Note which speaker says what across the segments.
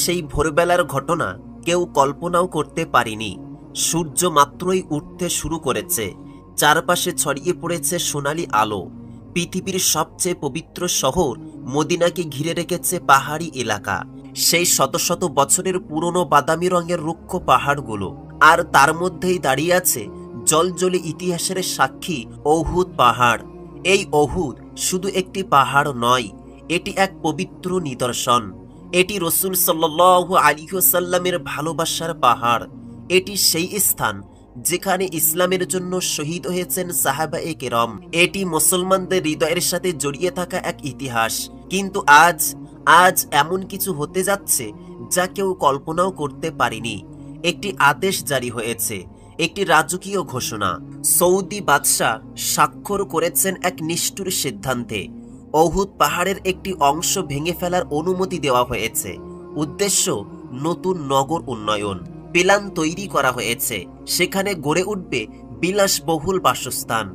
Speaker 1: সেই ভোরবেলার ঘটনা কেউ কল্পনাও করতে পারেনি। সূর্য মাত্রই উঠতে শুরু করেছে, চারপাশে ছড়িয়ে পড়েছে সোনালি আলো। পৃথিবীর সবচেয়ে পবিত্র শহর মদিনাকে ঘিরে রেখেছে পাহাড়ি এলাকা, সেই শত শত বছরের পুরনো বাদামি রঙের রুক্ষ পাহাড়গুলো। আর তার মধ্যেই দাঁড়িয়ে আছে জলজলে ইতিহাসের সাক্ষী অহুদ পাহাড়। এই অহুদ শুধু একটি পাহাড় নয়, এটি এক পবিত্র নিদর্শন। এটি রসুল সাল্লাল্লাহু আলাইহি ওয়াসাল্লামের ভালোবাসার পাহাড়। এটি সেই স্থান যেখানে ইসলামের জন্য শহীদ হয়েছেন সাহাবায়ে কেরাম। এটি মুসলমানদের হৃদয়ের সাথে জড়িয়ে থাকা এক ইতিহাস। কিন্তু আজ এমন কিছু হতে যাচ্ছে যা কেউ কল্পনাও করতে পারেনি। একটি আদেশ জারি হয়েছে, একটি রাজকীয় ঘোষণা। সৌদি বাদশাহ স্বাক্ষর করেছেন এক নিষ্ঠুর সিদ্ধান্তে। অহুদ পাহাড়ের একটি অংশ ভেঙে ফেলার অনুমতি দেওয়া হয়েছে। উদ্দেশ্য নতুন নগর উন্নয়ন। প্ল্যান তৈরি করা হয়েছে, সেখানে গড়ে উঠবে বিলাসবহুল বাসস্থান,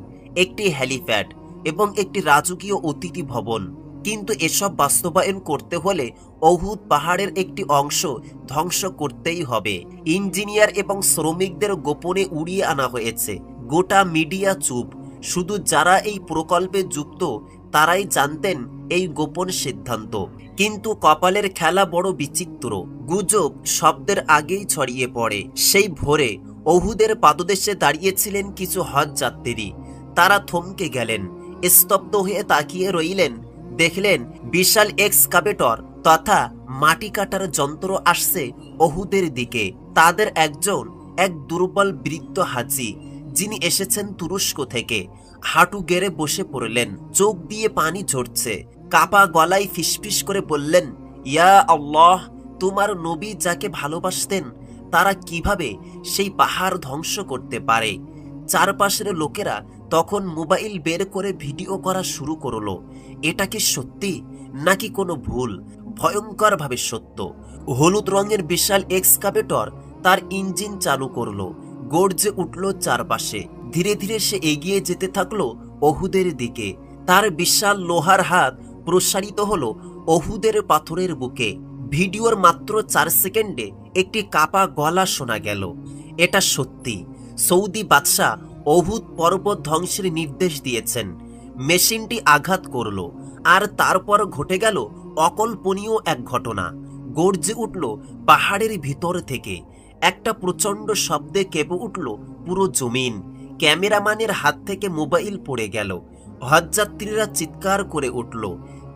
Speaker 1: একটি হেলিপ্যাড এবং একটি রাজকীয় অতিথি ভবন। কিন্তু এসব বাস্তবায়ন করতে হলে অহুদ পাহাড়ের একটি অংশ ধ্বংস করতেই হবে। ইঞ্জিনিয়ার এবং শ্রমিকদের গোপনে উড়িয়ে আনা হয়েছে। গোটা মিডিয়া চুপ, শুধু যারা এই প্রকল্পে যুক্ত তারাই জানতেন এই গোপন সিদ্ধান্ত। কিন্তু কপালের খেলা বড় বিচিত্র। গুজব শব্দের আগেই ছড়িয়ে পড়ে। সেই ভোরে অহুদের পাদদেশে দাঁড়িয়েছিলেন কিছু হজ যাত্রী। তারা থমকে গেলেন, স্তব্ধ হয়ে তাকিয়ে রইলেন। দেখলেন বিশাল এক্সকাভেটর তথা মাটি কাটার যন্ত্র আসছে অহুদের দিকে। তাদের এক দুর্বল বৃদ্ধ হাজি, যিনি এসেছেন তুরস্ক থেকে, হাঁটু গেড়ে বসে পড়লেন। চোখ দিয়ে পানি ঝরছে। কাপা গলায় ফিসফিস করে বললেন, ইয়া আল্লাহ, তোমার নবী যাকে ভালোবাসতেন তারা কিভাবে সেই পাহাড় ধ্বংস করতে পারে? চারপাশের লোকেরা তখন মোবাইল বের করে ভিডিও করা শুরু করলো। এটা কি সত্যি নাকি কোনো ভুল? ভয়ঙ্করভাবে সত্য। হলুদ রঙের বিশাল এক্সকাভেটর তার ইঞ্জিন চালু করলো। গর্জে উঠল চারপাশে। ধীরে ধীরে সে এগিয়ে যেতে থাকলো অহুদের দিকে। তার বিশাল লোহার হাত প্রসারিত হলো অহুদের পাথরের বুকে। ভিডিওর মাত্র 4 সেকেন্ডে একটি কাপা গলা শোনা গেল। এটা সত্যি। সৌদি বাদশাহ অহুদ পর্বত ধ্বংসের নির্দেশ দিয়েছেন। মেশিনটি আঘাত করল, আর তারপর ঘটে গেল অকল্পনীয় এক ঘটনা। গর্জে উঠল পাহাড়ের ভিতর থেকে। একটা প্রচণ্ড শব্দে কেঁপে উঠল পুরো জমিন। ক্যামেরাম্যানের হাত থেকে মোবাইল পড়ে গেল। হজযাত্রীরা চিৎকার করে উঠল।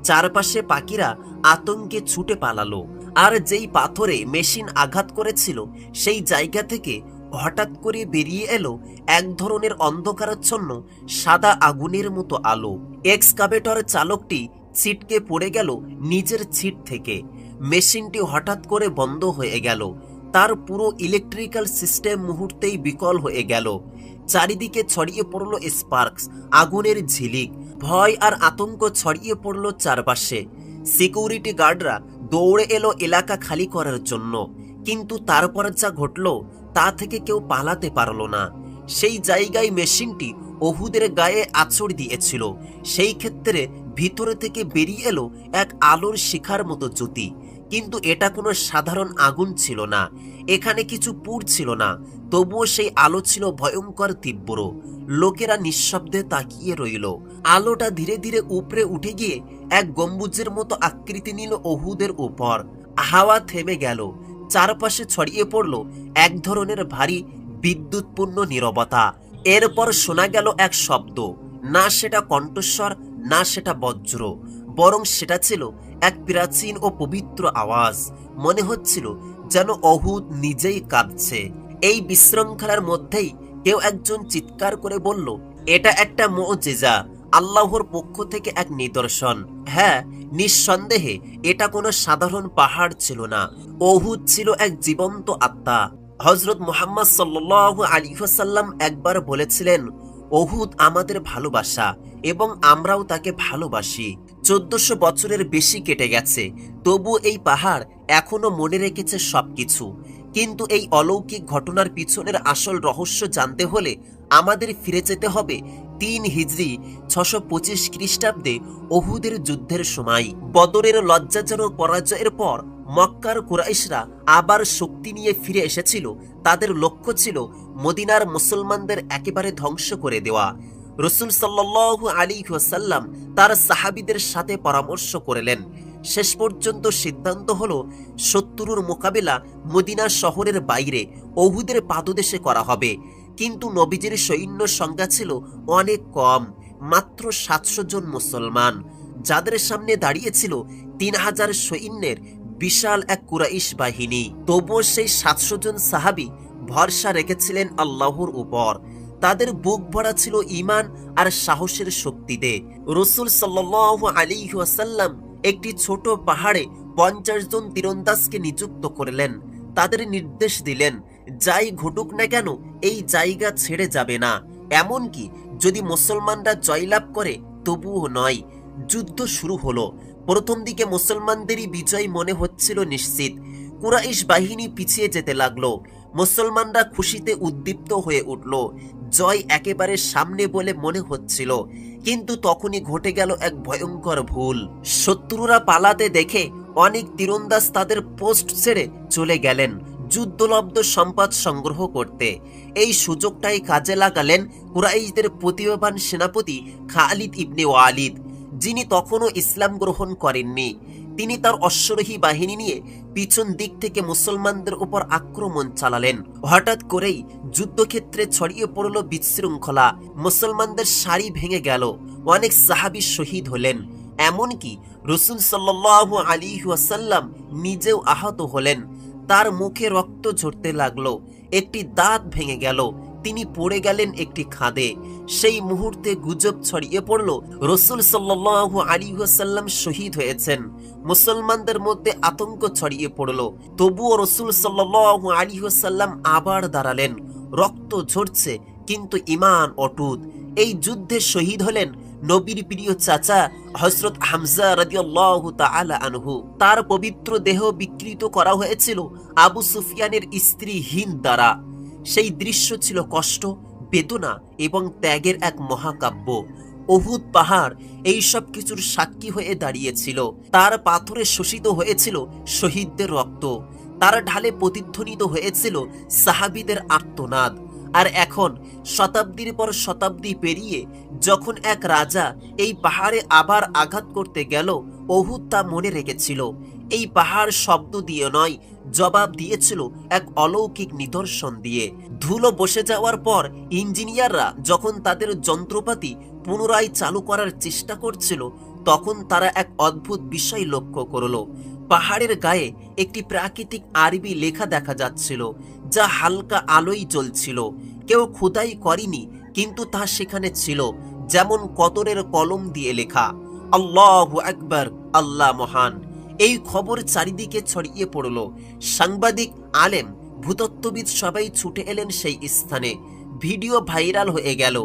Speaker 1: চারপাশে পাখিরা আতঙ্কে ছুটে পালালো। আর যেই পাথরে মেশিন আঘাত করেছিল সেই জায়গা থেকে হঠাৎ করে বেরিয়ে এলো এক ধরনের অন্ধকারাচ্ছন্ন সাদা আগুনের মতো আলো। এক্সকাভেটর চালকটি ছিটকে পড়ে গেল নিজের সিট থেকে। মেশিনটি হঠাৎ করে বন্ধ হয়ে গেল। তার পুরো ইলেকট্রিক্যাল সিস্টেম মুহূর্তেই বিকল হয়ে গেল। চারিদিকে ছড়িয়ে পড়ল স্পার্কস, আগুনের ঝিলিক। ভয় আর আতঙ্ক ছড়িয়ে পড়ল চারপাশে। সিকিউরিটি গার্ডরা দৌড়ে এলো এলাকা খালি করার জন্য। কিন্তু তারপর যা ঘটল তা থেকে কেউ পালাতে পারল না। সেই জায়গায় মেশিনটি অহুদের গায়ে আছড় দিয়েছিল। সেই ক্ষেত্রে ভিতরে থেকে বেরিয়ে এলো এক আলোর শিখার মতো জ্যোতি। কিন্তু এটা কোনো সাধারণ আগুন ছিল না, এখানে কিছু পুড়ছিল না। তবুও সেই আলো ছিল ভয়ঙ্কর তীব্র। লোকেরা নিঃশব্দে তাকিয়ে রইল। আলোটা ধীরে ধীরে উপরে উঠে গিয়ে এক গম্বুজের মতো আকৃতি নিল অহুদের উপর। হাওয়া থেমে গেল। চারপাশে ছড়িয়ে পড়ল এক ধরনের ভারী বিদ্যুৎপূর্ণ নীরবতা। এরপর শোনা গেল এক শব্দ। না সেটা কণ্ঠস্বর, না সেটা বজ্র, বরং সেটা ছিল এক প্রাচীন ও পবিত্র আওয়াজ। মনে হচ্ছিল যেন অহুদ নিজেই কাঁদছে। এই বিশৃঙ্খলার মধ্যেই কেউ একজন চিৎকার করে বলল, এটা একটা মুজিজা, আল্লাহর পক্ষ থেকে এক নিদর্শন। হ্যাঁ, নিঃসন্দেহে এটা কোনো সাধারণ পাহাড় ছিল না। অহুদ ছিল এক জীবন্ত আত্মা। হযরত মুহাম্মদ সাল্লাল্লাহু আলাইহি ওয়াসাল্লাম একবার বলেছিলেন, অহুদ আমাদের ভালোবাসা এবং আমরাও তাকে ভালোবাসি। 1400 বছরের বেশি কেটে গেছে, তবু এই পাহাড় এখনো মনে রেখেছে সবকিছু। কিন্তু এই অলৌকিক ঘটনার পিছনের আসল রহস্য জানতে হলে আমাদের ফিরে যেতে হবে 3 হিজরি 625 খ্রিস্টাব্দে অহুদের যুদ্ধের সময়। বদরের লজ্জাজনক পরাজয়ের পর মক্কার কুরাইশরা আবার শক্তি নিয়ে ফিরে এসেছিল। তাদের লক্ষ্য ছিল মদিনার মুসলমানদের একেবারে ধ্বংস করে দেওয়া। রাসূল সাল্লাল্লাহু আলাইহি ওয়াসাল্লাম তার সাহাবীদের সাথে পরামর্শ করলেন। শেষ পর্যন্ত সিদ্ধান্ত হলো শত্রুর মোকাবেলা মদিনা শহরের বাইরে উহুদের পাদদেশে করা হবে। কিন্তু নবীজির সৈন্য সংখ্যা ছিল অনেক কম, মাত্র 700 জন মুসলমান, যাদের সামনে দাঁড়িয়েছিল 3000 সৈন্যের বিশাল এক কুরাইশ বাহিনী। তবুও সেই 700 জন সাহাবী ভরসা রেখেছিলেন আল্লাহর উপর। তাদের বুক ভরা ছিল ঈমান আর সাহসের শক্তিতে। রাসূল সাল্লাল্লাহু আলাইহি ওয়াসাল্লাম একটি ছোট পাহাড়ে 50 জন তীরন্দাজকে নিযুক্ত করলেন। তাদের নির্দেশ দিলেন, যাই ঘটুক না কেন এই জায়গা ছেড়ে যাবে না, এমনকি যদি মুসলমানরা জয়লাভ করে তবুও নয়। যুদ্ধ শুরু হলো। প্রথম দিকে মুসলমানদেরই বিজয় মনে হচ্ছিল নিশ্চিত। কুরাইশ বাহিনী পিছিয়ে যেতে লাগলো। মুসলমানরা খুশিতে উদ্দীপ্ত হয়ে উঠল। জয় একেবারে সামনে বলে মনে হচ্ছিল। কিন্তু তখনই ঘটে গেল এক ভয়ঙ্কর ভুল। শত্রুরা পালাতে দেখে অনেক তীরন্দাজ তাদের পোস্ট ছেড়ে চলে গেলেন যুদ্ধলব্ধ সম্পদ সংগ্রহ করতে। এই সুযোগটাই কাজে লাগালেন কুরাইশদের প্রতিভাবান সেনাপতি খালিদ ইবনে ওয়ালিদ, যিনি তখনও ইসলাম গ্রহণ করেননি। তিনি তার অশ্বারোহী বাহিনী নিয়ে পিছন দিক থেকে মুসলমানদের উপর আক্রমণ চালালেন। হঠাৎ করেই যুদ্ধক্ষেত্রে ছড়িয়ে পড়ল বিশৃঙ্খলা। মুসলমানদের সারি ভেঙে গেল, অনেক সাহাবী শহীদ হলেন, এমনকি রাসূল সাল্লাল্লাহু আলাইহি ওয়াসাল্লাম নিজেও আহত হলেন। তার মুখে রক্ত ঝরতে লাগলো, একটি দাঁত ভেঙে গেল, তিনি পড়ে গেলেন একটি খাদে। সেই মুহূর্তে গুজব ছড়িয়ে পড়ল রাসূল সাল্লাল্লাহু আলাইহি ওয়াসাল্লাম শহীদ হয়েছেন। মুসলমানদের মধ্যে আতঙ্ক ছড়িয়ে পড়ল। তবুও রাসূল সাল্লাল্লাহু আলাইহি ওয়াসাল্লাম আবার দাঁড়ালেন। রক্ত ঝরছে কিন্তু ঈমান অটুট। এই যুদ্ধে শহীদ হলেন নবীর প্রিয় চাচা হযরত হামজা রাদিয়াল্লাহু তাআলা আনহু। তার পবিত্র দেহ বিকৃত করা হয়েছিল আবু সুফিয়ানের স্ত্রী হিন্দ দ্বারা। সেই দৃশ্য ছিল কষ্ট, বেদনা এবং ত্যাগের এক মহাকাব্য। উহুদ পাহাড় এই সব কিছুর সাক্ষী হয়ে দাঁড়িয়েছিল। তার পাথরে শোষিত হয়েছিল শহীদদের রক্ত, তার ঢালে প্রতিধ্বনিত হয়েছিল সাহাবীদের আর্তনাদ। আর এখন শতাব্দীর পর শতাব্দী পেরিয়ে যখন এক রাজা এই পাহাড়ে আবার আঘাত করতে গেল, উহুদ তা মনে রেখেছিল। এই পাহাড় শব্দ দিয়ে নয়, জবাব দিয়েছিল এক অলৌকিক নিদর্শন দিয়ে। ধুলো বসে যাওয়ার পর ইঞ্জিনিয়াররা যখন তাদের যন্ত্রপাতি পুনরায় চালু করার চেষ্টা করছিল, তখন তারা এক অদ্ভুত বিষয় লক্ষ্য করল। পাহাড়ের গায়ে একটি প্রাকৃতিক আরবি লেখা দেখা যাচ্ছিল, যা হালকা আলোয় জ্বলছিল। কেউ খোদাই করেনি, কিন্তু তা সেখানে ছিল, যেমন কতরের কলম দিয়ে লেখা, আল্লাহু আকবার, আল্লাহ মহান। এই খবর চারিদিকে ছড়িয়ে পড়ল। সাংবাদিক, আলেম, ভূতত্ত্ববিদ সবাই ছুটে এলেন সেই স্থানে। ভিডিও ভাইরাল হয়ে গেল।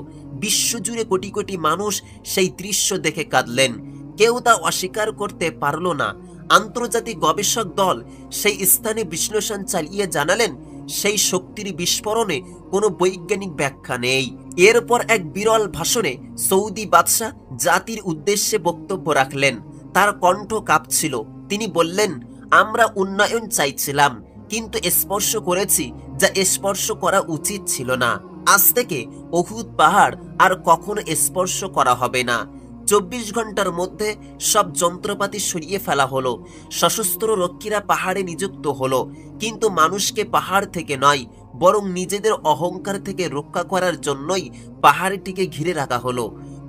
Speaker 1: বিশ্বজুড়ে কোটি কোটি মানুষ সেই দৃশ্য দেখে কাঁদলেন। কেউ তা অস্বীকার করতে পারল না। আন্তর্জাতিক গবেষক দল সেই স্থানে বিশ্লেষণ চালিয়ে জানালেন, সেই শক্তির বিস্ফোরণে কোনো বৈজ্ঞানিক ব্যাখ্যা নেই। এরপর এক বিরল ভাষণে সৌদি বাদশাহ জাতির উদ্দেশ্যে বক্তব্য রাখলেন। তার কণ্ঠ কাঁপছিল। তিনি বললেন, আমরা উন্নয়ন চাইছিলাম, কিন্তু স্পর্শ করেছি যা স্পর্শ করা উচিত ছিল না। আজ থেকে উহুদ পাহাড় আর কখনো স্পর্শ করা হবে না। 24 ঘন্টার মধ্যে সব যন্ত্রপাতি সরিয়ে ফেলা হলো। সশস্ত্র রক্ষীরা পাহাড়ে নিযুক্ত হলো, কিন্তু মানুষকে পাহাড় থেকে নয়, বরং নিজেদের অহংকার থেকে রক্ষা করার জন্যই পাহাড়টিকে ঘিরে রাখা হলো।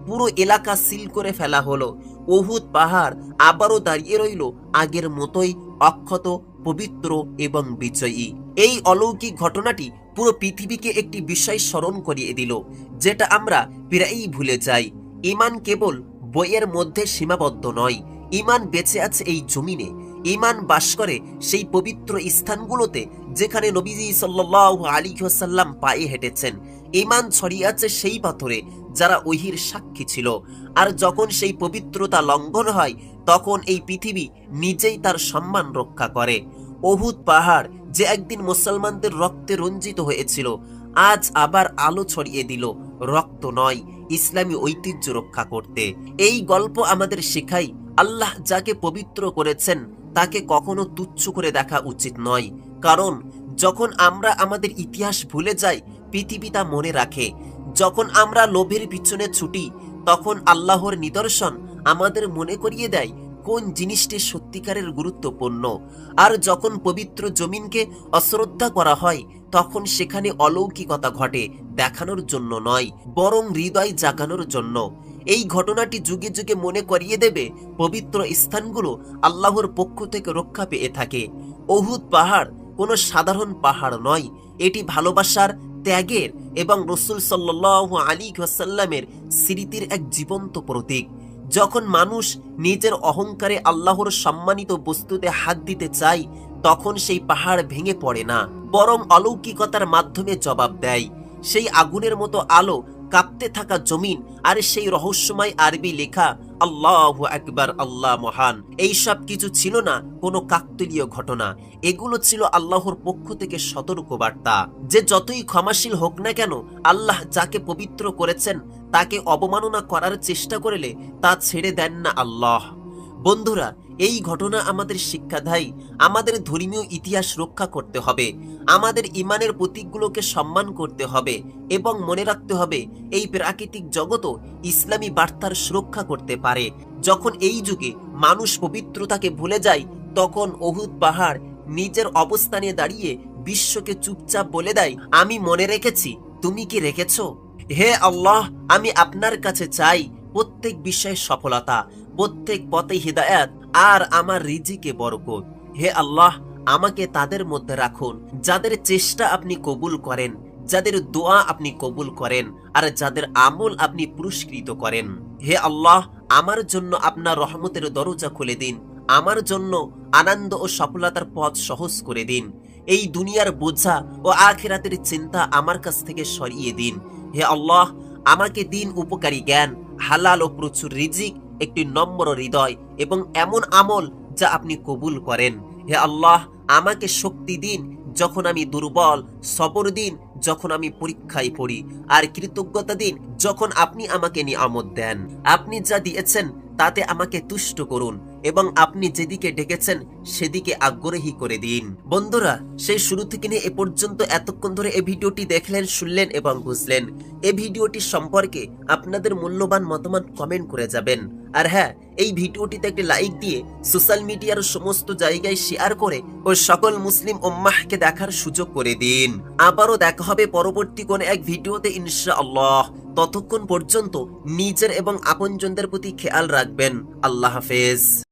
Speaker 1: পুরো এলাকা সিল করে ফেলা হলো। উহুদ পাহাড় আবারও দাঁড়িয়ে রইল আগের মতোই, অক্ষত, পবিত্র এবং বিজয়ী। এই অলৌকিক ঘটনাটি পুরো পৃথিবীকে একটি বিষয় স্মরণ করিয়ে দিল, যেটা আমরা প্রায়ই ভুলে যাই। ঈমান কেবল বইয়ের মধ্যে সীমাবদ্ধ নয়। ঈমান বেঁচে আছে এই জমিনে। ঈমান বাস করে সেই পবিত্র স্থানগুলোতে যেখানে নবীজি সাল্লাল্লাহু আলাইহি ওয়াসাল্লাম পায়ে হেঁটেছেন। ঈমান ছড়িয়ে আছে সেই পাথরে যারা ওহীর সাক্ষী ছিল। আর যখন সেই পবিত্রতা লঙ্ঘন হয়, তখন এই পৃথিবী নিজেই তার সম্মান রক্ষা করে। উহুদ পাহাড় যে একদিন মুসলমানদের রক্তে রঞ্জিত হয়েছিল, আজ আবার আলো ছড়িয়ে দিল, রক্ত নয়, ইসলামী ঐতিহ্য রক্ষা করতে। এই গল্প আমাদের শেখায়, আল্লাহ যাকে পবিত্র করেছেন তাকে কখনো তুচ্ছ করে দেখা উচিত নয়। কারণ যখন আমরা আমাদের ইতিহাস ভুলে যাই, পৃথিবী তা মনে রাখে। যখন আমরা লোভের পিছনে ছুটি, তখন আল্লাহর নিদর্শন আমাদের মনে করিয়ে দেয় কোন জিনিসটি সত্যিকারের গুরুত্বপূর্ণ। আর যখন পবিত্র জমিনকে অশ্রদ্ধা করা হয়, তখন সেখানে অলৌকিকতা ঘটে দেখানোর জন্য নয়, বরং হৃদয় জাগানোর জন্য। এই ঘটনাটি যুগে যুগে মনে করিয়ে দেবে পবিত্র স্থানগুলো আল্লাহর পক্ষ থেকে রক্ষা পেয়ে থাকে। উহুদ পাহাড় কোনো সাধারণ পাহাড় নয়, এটি ভালোবাসার, ত্যাগের এবং রাসূল সাল্লাল্লাহু আলাইহি ওয়াসাল্লামের স্মৃতির এক জীবন্ত প্রতীক। যখন মানুষ নিজের অহংকারে আল্লাহর সম্মানিত বস্তুতে হাত দিতে চায়, তখন সেই পাহাড় ভেঙে পড়ে না, বরং অলৌকিকতার মাধ্যমে জবাব দেয়। সেই আগুনের মতো আলো, কাঁপতে থাকা জমিন, আর সেই রহস্যময় আরবি লেখা আল্লাহু আকবার, আল্লাহ মহান, এইসব কিছু ছিল না কোনো কাকতালীয় ঘটনা। এগুলো ছিল আল্লাহর পক্ষ থেকে সতর্কবার্তা যে যতই ক্ষমাশীল হোক না কেন, আল্লাহ যাকে পবিত্র করেছেন তাকে অবমাননা করার চেষ্টা করলে তা ছেড়ে দেন না আল্লাহ। বন্ধুরা, এই ঘটনা আমাদের শিক্ষা দেয় আমাদের ধর্মীয় ইতিহাস রক্ষা করতে হবে, আমাদের ইমানের প্রতীকগুলোকে সম্মান করতে হবে এবং মনে রাখতে হবে এই প্রাকৃতিক জগৎও ইসলামী বার্তার সুরক্ষা করতে পারে। যখন এই যুগে মানুষ পবিত্রতাকে ভুলে যায়, তখন উহুদ পাহাড় নিজের অবস্থানে দাঁড়িয়ে বিশ্বকে চুপচাপ বলে দেয়, আমি মনে রেখেছি, তুমি কি রেখেছো? হে আল্লাহ, আমি আপনার কাছে চাই প্রত্যেক বিষয়ে সফলতা, প্রত্যেক পথে হিদায়াত, আর আমার রিজিকে বরকত। হে আল্লাহ, আমাকে তাদের মধ্যে রাখুন যাদের চেষ্টা আপনি কবুল করেন, যাদের দোয়া আপনি কবুল করেন, আর যাদের আমল আপনি পুরস্কৃত করেন। হে আল্লাহ, আমার জন্য আপনার রহমতের দরজা খুলে দিন, আমার জন্য আনন্দ ও সফলতার পথ সহজ করে দিন। এই দুনিয়ার বোঝা ও আখিরাতের চিন্তা আমার কাছ থেকে সরিয়ে দিন। হে আল্লাহ, আমাকে দিন উপকারী জ্ঞান, হালাল ও প্রচুর রিজিক, একটি নম্র হৃদয় এবং এমন আমল যা আপনি কবুল করেন। হে আল্লাহ, আমাকে শক্তি দিন যখন আমি দুর্বল, সবর দিন যখন আমি পরীক্ষায় পড়ি, আর কৃতজ্ঞতা দিন যখন আপনি আমাকে নিয়ামত দেন। আপনি যা দিয়েছেন তাতে আমাকে তুষ্ট করুন এবং আপনি যেদিকে ডেকেছেন সেদিকে আগ্রহী করে দিন। বন্ধুরা, সেই শুরু থেকে নিয়ে এ পর্যন্ত এতক্ষণ ধরে এই ভিডিওটি দেখলেন, শুনলেন এবং বুঝলেন। এই ভিডিওটি সম্পর্কে আপনাদের মূল্যবান মতামত কমেন্ট করে যাবেন। আর হ্যাঁ, এই ভিডিওটিতে একটি লাইক দিয়ে সোশ্যাল মিডিয়ার সমস্ত জায়গায় শেয়ার করে ও সকল মুসলিম উম্মাহকে দেখার সুযোগ করে দিন। আবারও দেখা হবে পরবর্তী কোন এক ভিডিওতে ইনশাআল্লাহ। ততক্ষণ পর্যন্ত নিজের এবং আপনজনদের প্রতি খেয়াল রাখবেন। আল্লাহ হাফেজ।